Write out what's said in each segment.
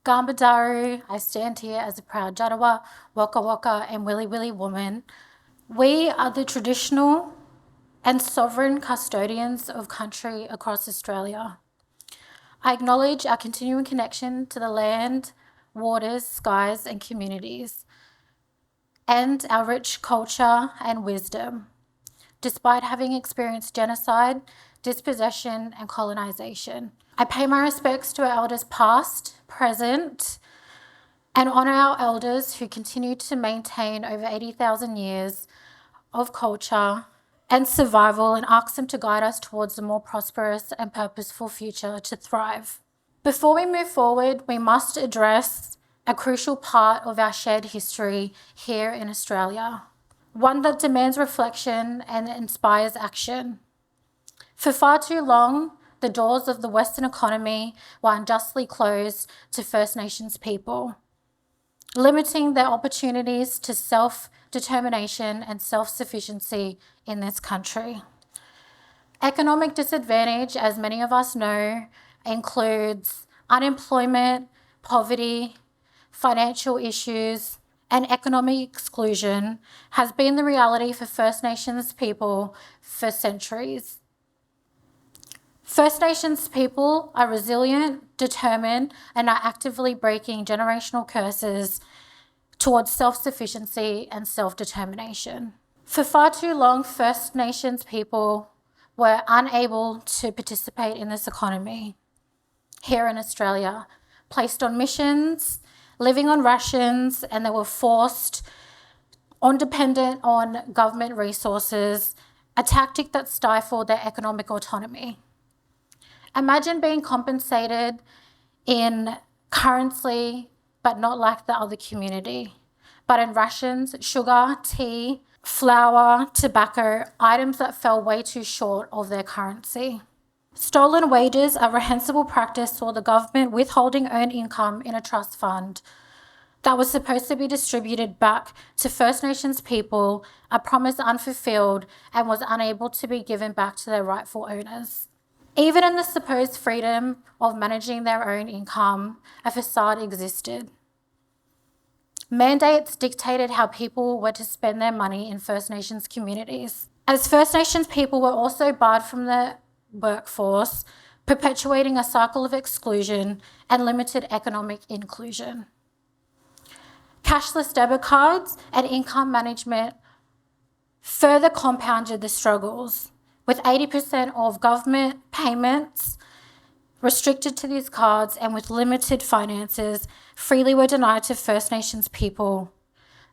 Gambadaru, I stand here as a proud Jarowair, Wakka Wakka and Wulli Wulli woman. We are the traditional and sovereign custodians of country across Australia. I acknowledge our continuing connection to the land, waters, skies and communities, and our rich culture and wisdom, despite having experienced genocide, dispossession and colonisation. I pay my respects to our elders past, present, and honour our elders who continue to maintain over 80,000 years of culture and survival, and ask them to guide us towards a more prosperous and purposeful future to thrive. Before we move forward, we must address a crucial part of our shared history here in Australia, one that demands reflection and inspires action. For far too long, the doors of the Western economy were unjustly closed to First Nations people, limiting their opportunities to self-determination and self-sufficiency in this country. Economic disadvantage, as many of us know, includes unemployment, poverty, financial issues, and economic exclusion has been the reality for First Nations people for centuries. First Nations people are resilient, determined, and are actively breaking generational curses towards self-sufficiency and self-determination. For far too long, First Nations people were unable to participate in this economy here in Australia, placed on missions, living on rations, and they were forced on dependent on government resources, a tactic that stifled their economic autonomy. Imagine being compensated in currency, but not like the other community, but in rations, sugar, tea, flour, tobacco, items that fell way too short of their currency. Stolen wages are a reprehensible practice for the government withholding earned income in a trust fund that was supposed to be distributed back to First Nations people, a promise unfulfilled and was unable to be given back to their rightful owners. Even in the supposed freedom of managing their own income, a facade existed. Mandates dictated how people were to spend their money in First Nations communities. As First Nations people were also barred from the workforce, perpetuating a cycle of exclusion and limited economic inclusion. Cashless debit cards and income management further compounded the struggles, with 80% of government payments restricted to these cards and with limited finances freely were denied to First Nations people.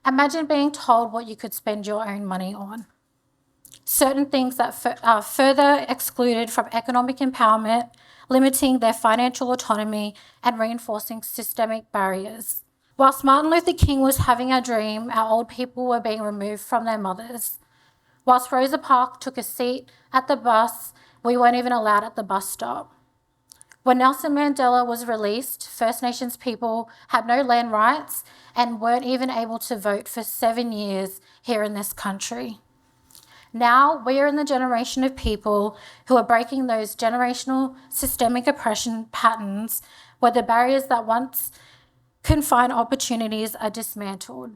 Imagine being told what you could spend your own money on. Certain things that are further excluded from economic empowerment, limiting their financial autonomy and reinforcing systemic barriers. Whilst Martin Luther King was having a dream, our old people were being removed from their mothers. Whilst Rosa Parks took a seat at the bus, we weren't even allowed at the bus stop. When Nelson Mandela was released, First Nations people had no land rights and weren't even able to vote for 7 years here in this country. Now we are in the generation of people who are breaking those generational systemic oppression patterns where the barriers that once confined opportunities are dismantled.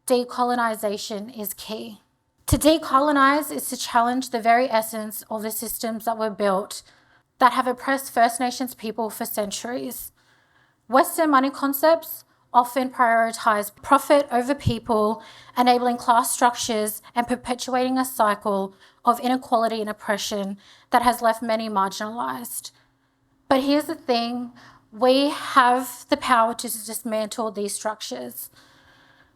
Decolonisation is key. To decolonise is to challenge the very essence of the systems that were built that have oppressed First Nations people for centuries. Western money concepts often prioritise profit over people, enabling class structures and perpetuating a cycle of inequality and oppression that has left many marginalised. But here's the thing, we have the power to dismantle these structures.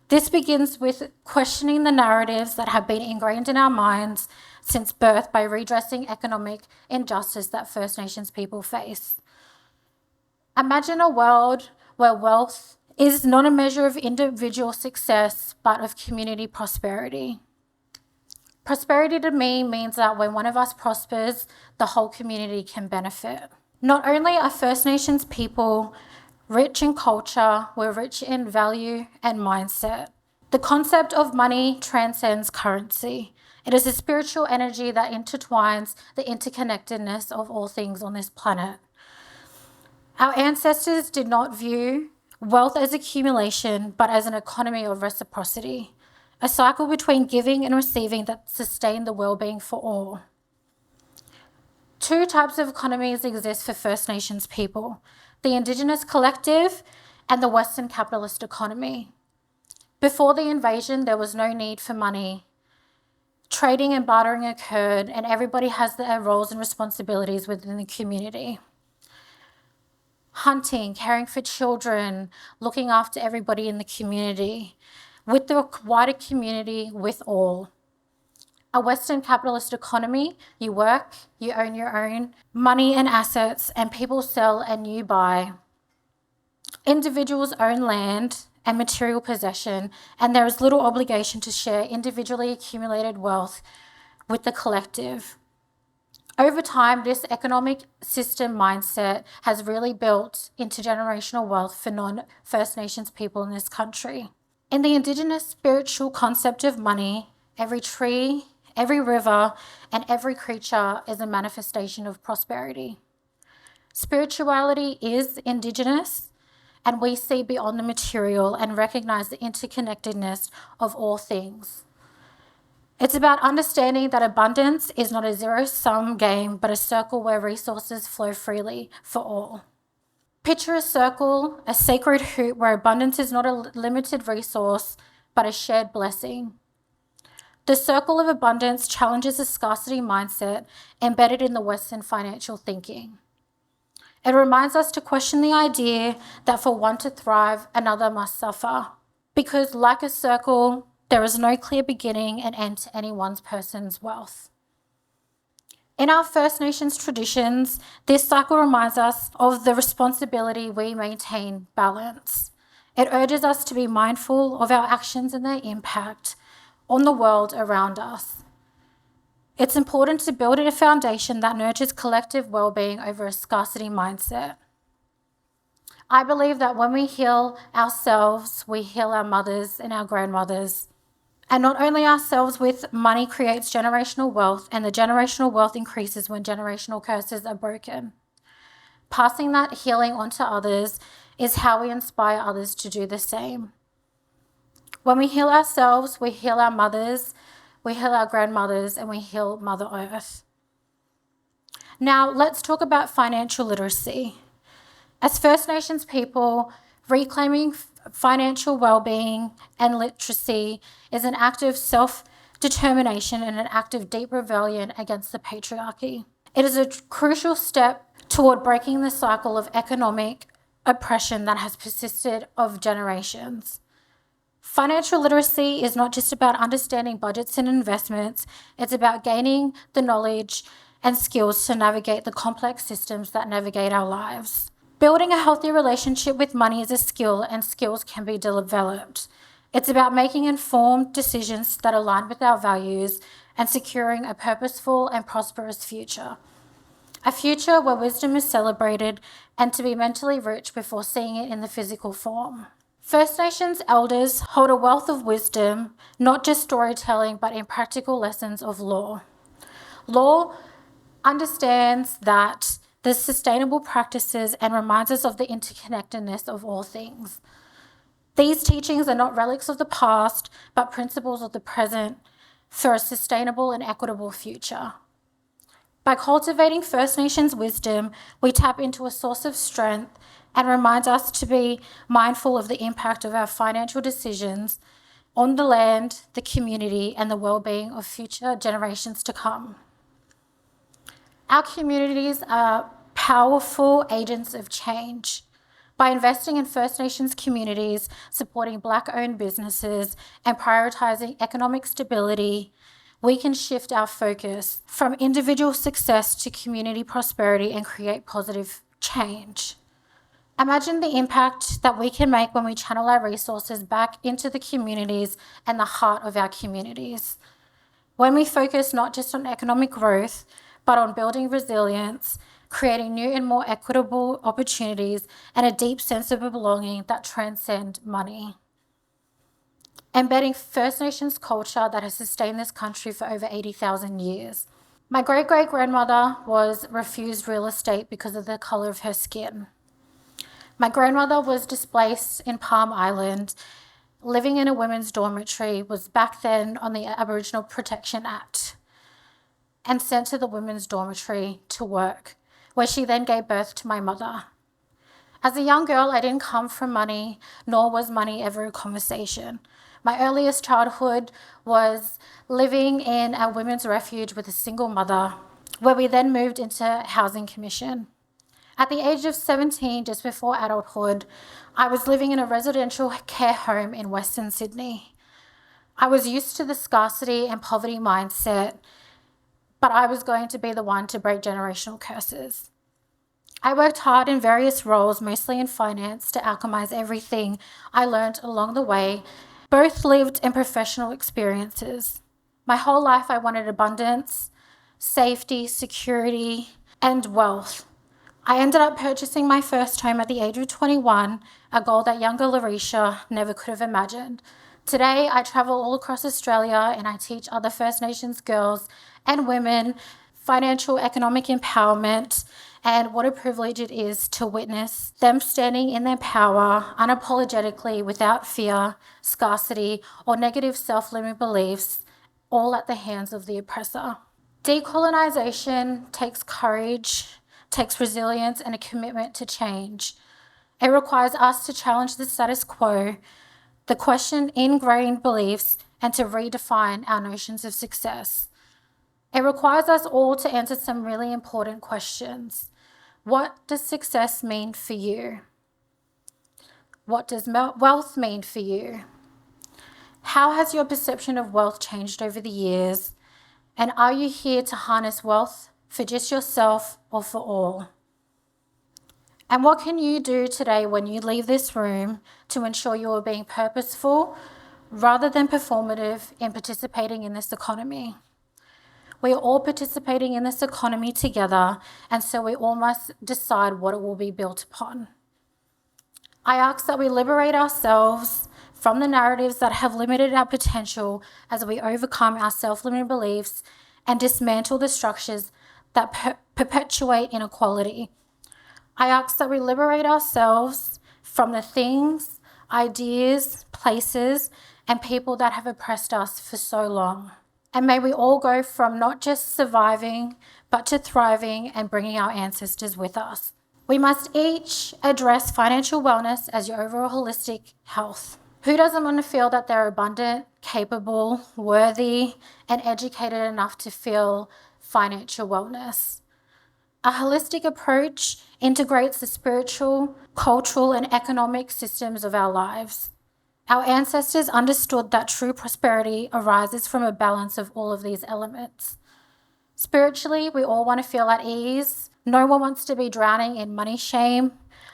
This begins with questioning the narratives that have been ingrained in our minds since birth by redressing economic injustice that First Nations people face. Imagine a world where wealth is not a measure of individual success, but of community prosperity. Prosperity to me means that when one of us prospers, the whole community can benefit. Not only are First Nations people rich in culture, we're rich in value and mindset. The concept of money transcends currency. It is a spiritual energy that intertwines the interconnectedness of all things on this planet. Our ancestors did not view wealth as accumulation, but as an economy of reciprocity, a cycle between giving and receiving that sustain the well-being for all. Two types of economies exist for First Nations people: the Indigenous collective and the Western capitalist economy. Before the invasion, there was no need for money. Trading and bartering occurred, and everybody has their roles and responsibilities within the community. Hunting, caring for children, looking after everybody in the community, with the wider community, with all. A Western capitalist economy, you work, you own your own money and assets, and people sell and you buy. Individuals own land and material possession, and there is little obligation to share individually accumulated wealth with the collective. Over time, this economic system mindset has really built intergenerational wealth for non-First Nations people in this country. In the Indigenous spiritual concept of money, every tree, every river, and every creature is a manifestation of prosperity. Spirituality is Indigenous, and we see beyond the material and recognize the interconnectedness of all things. It's about understanding that abundance is not a zero-sum game, but a circle where resources flow freely for all. Picture a circle, a sacred hoop where abundance is not a limited resource, but a shared blessing. The circle of abundance challenges a scarcity mindset embedded in the Western financial thinking. It reminds us to question the idea that for one to thrive, another must suffer. Because like a circle, there is no clear beginning and end to any one person's wealth. In our First Nations traditions, this cycle reminds us of the responsibility we maintain balance. It urges us to be mindful of our actions and their impact on the world around us. It's important to build a foundation that nurtures collective well-being over a scarcity mindset. I believe that when we heal ourselves, we heal our mothers and our grandmothers. And not only ourselves, with money creates generational wealth, and the generational wealth increases when generational curses are broken. Passing that healing on to others is how we inspire others to do the same. When we heal ourselves, we heal our mothers, we heal our grandmothers, and we heal Mother Earth. Now, let's talk about financial literacy. As First Nations people, reclaiming financial well-being and literacy is an act of self-determination and an act of deep rebellion against the patriarchy. It is a crucial step toward breaking the cycle of economic oppression that has persisted of generations. Financial literacy is not just about understanding budgets and investments, it's about gaining the knowledge and skills to navigate the complex systems that navigate our lives. Building a healthy relationship with money is a skill, and skills can be developed. It's about making informed decisions that align with our values and securing a purposeful and prosperous future. A future where wisdom is celebrated and to be mentally rich before seeing it in the physical form. First Nations elders hold a wealth of wisdom, not just storytelling, but in practical lessons of law. Law understands that the sustainable practices and reminds us of the interconnectedness of all things. These teachings are not relics of the past, but principles of the present for a sustainable and equitable future. By cultivating First Nations wisdom, we tap into a source of strength and reminds us to be mindful of the impact of our financial decisions on the land, the community, and the well-being of future generations to come. Our communities are powerful agents of change. By investing in First Nations communities, supporting Black-owned businesses, and prioritising economic stability, we can shift our focus from individual success to community prosperity and create positive change. Imagine the impact that we can make when we channel our resources back into the communities and the heart of our communities. When we focus not just on economic growth, but on building resilience, creating new and more equitable opportunities, and a deep sense of belonging that transcend money. Embedding First Nations culture that has sustained this country for over 80,000 years. My great-great-grandmother was refused real estate because of the colour of her skin. My grandmother was displaced in Palm Island. Living in a women's dormitory was back then on the Aboriginal Protection Act, and sent to the women's dormitory to work, where she then gave birth to my mother. As a young girl, I didn't come from money, nor was money ever a conversation. My earliest childhood was living in a women's refuge with a single mother, where we then moved into housing commission. At the age of 17, just before adulthood, I was living in a residential care home in Western Sydney. I was used to the scarcity and poverty mindset, but I was going to be the one to break generational curses. I worked hard in various roles, mostly in finance, to alchemize everything I learned along the way, both lived and professional experiences. My whole life I wanted abundance, safety, security, and wealth. I ended up purchasing my first home at the age of 21, a goal that younger Larisha never could have imagined. Today, I travel all across Australia and I teach other First Nations girls and women financial economic empowerment and what a privilege it is to witness them standing in their power unapologetically without fear, scarcity, or negative self-limiting beliefs, all at the hands of the oppressor. Decolonisation takes courage, takes resilience, and a commitment to change. It requires us to challenge the status quo, to question ingrained beliefs, and to redefine our notions of success. It requires us all to answer some really important questions. What does success mean for you? What does wealth mean for you? How has your perception of wealth changed over the years? And are you here to harness wealth for just yourself or for all? And what can you do today when you leave this room to ensure you are being purposeful rather than performative in participating in this economy? We are all participating in this economy together, and so we all must decide what it will be built upon. I ask that we liberate ourselves from the narratives that have limited our potential as we overcome our self-limiting beliefs and dismantle the structures that perpetuate inequality. I ask that we liberate ourselves from the things, ideas, places, and people that have oppressed us for so long. And may we all go from not just surviving, but to thriving and bringing our ancestors with us. We must each address financial wellness as your overall holistic health. Who doesn't want to feel that they're abundant, capable, worthy, and educated enough to feel financial wellness? A holistic approach integrates the spiritual, cultural, and economic systems of our lives. Our ancestors understood that true prosperity arises from a balance of all of these elements. Spiritually, we all want to feel at ease. No one wants to be drowning in money shame,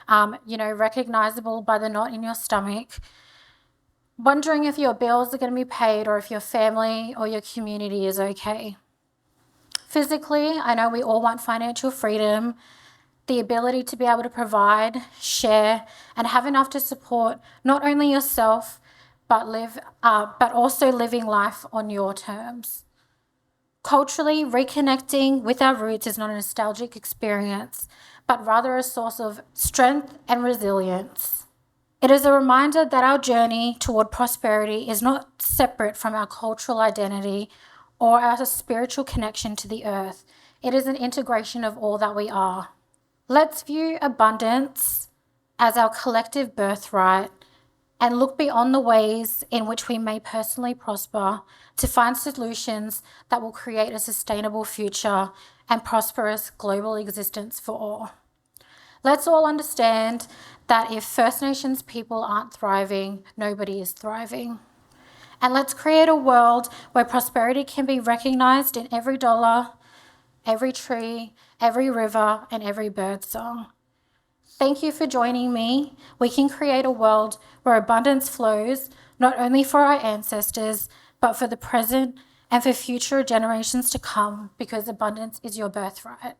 recognizable by the knot in your stomach, wondering if your bills are going to be paid or if your family or your community is okay. Physically, I know we all want financial freedom, the ability to be able to provide, share, and have enough to support not only yourself, but also living life on your terms. Culturally, reconnecting with our roots is not a nostalgic experience, but rather a source of strength and resilience. It is a reminder that our journey toward prosperity is not separate from our cultural identity or our spiritual connection to the earth. It is an integration of all that we are. Let's view abundance as our collective birthright and look beyond the ways in which we may personally prosper to find solutions that will create a sustainable future and prosperous global existence for all. Let's all understand that if First Nations people aren't thriving, nobody is thriving. And let's create a world where prosperity can be recognised in every dollar, every tree, every river, and every bird song. Thank you for joining me. We can create a world where abundance flows, not only for our ancestors, but for the present and for future generations to come, because abundance is your birthright.